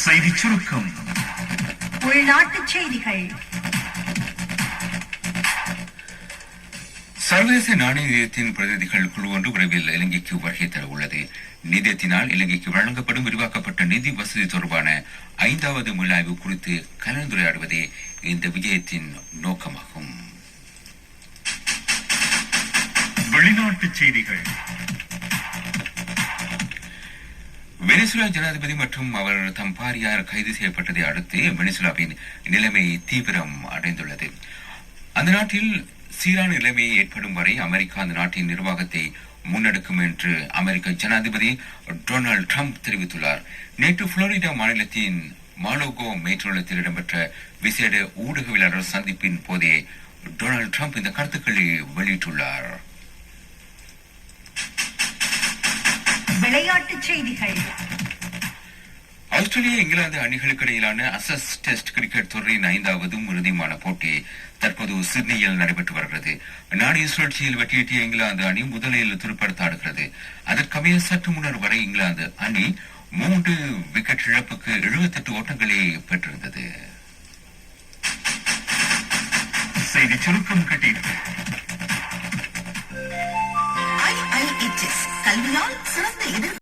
செய்தி சுருக்கம். உள்நாட்டுச் செய்திகள். சர்வதேச நாணய நிதியத்தின் பிரதிநிதிகள் குழு ஒன்று விரைவில் இலங்கைக்கு வருகை தர உள்ளது. நிதியத்தினால் இலங்கைக்கு வழங்கப்படும் விரிவாக்கப்பட்ட நிதி வசதி தொடர்பான 5வது மீளாய்வு குறித்து கலந்துரையாடுவதே இந்த விஜயத்தின் நோக்கமாகும். வெளிநாட்டுச் செய்திகள். வெனிசுலா ஜனாதிபதி மற்றும் அவர் தம் பாரியார் கைது செய்யப்பட்டதை அடுத்து வெனிசுலாவின் நிலைமை தீவிரம் அடைந்துள்ளது. அந்த நாட்டில் சீரான நிலைமை ஏற்படும் வரை அமெரிக்கா அந்த நாட்டின் நிர்வாகத்தை முன்னெடுக்கும் என்று அமெரிக்க ஜனாதிபதி டொனால்டு டிரம்ப் தெரிவித்துள்ளார். நேற்று புளோரிடா மாநிலத்தின் மாலோகோ மேற்றுள்ளத்தில் இடம்பெற்ற விசேட ஊடகவியலாளர் சந்திப்பின் போதே டொனால்டு டிரம்ப் இந்த கருத்துக்களை வெளியிட்டுள்ளார். விளையாட்டுச் செய்திகள். ஆஸ்திரேலியா இங்கிலாந்து அணிகளுக்கு இடையிலான அசஸ் டெஸ்ட் கிரிக்கெட் தொடரின் 5வது இறுதியான போட்டி தற்போது சிட்னியில் நடைபெற்று வருகிறது. நாணய சுழற்சியில் வெற்றியீட்டிய இங்கிலாந்து அணி முதலில் துடுப்படுத்தாடுகிறது. அதற்கமைய சற்று முன்னர் வரை இங்கிலாந்து அணி 3 விக்கெட் இழப்புக்கு 78 ஓட்டங்களை பெற்றிருந்தது. செய்தி சுருக்கம் கேட்டீர்கள். IIHS கல்வியால் சிறந்த எதிர்காலம்.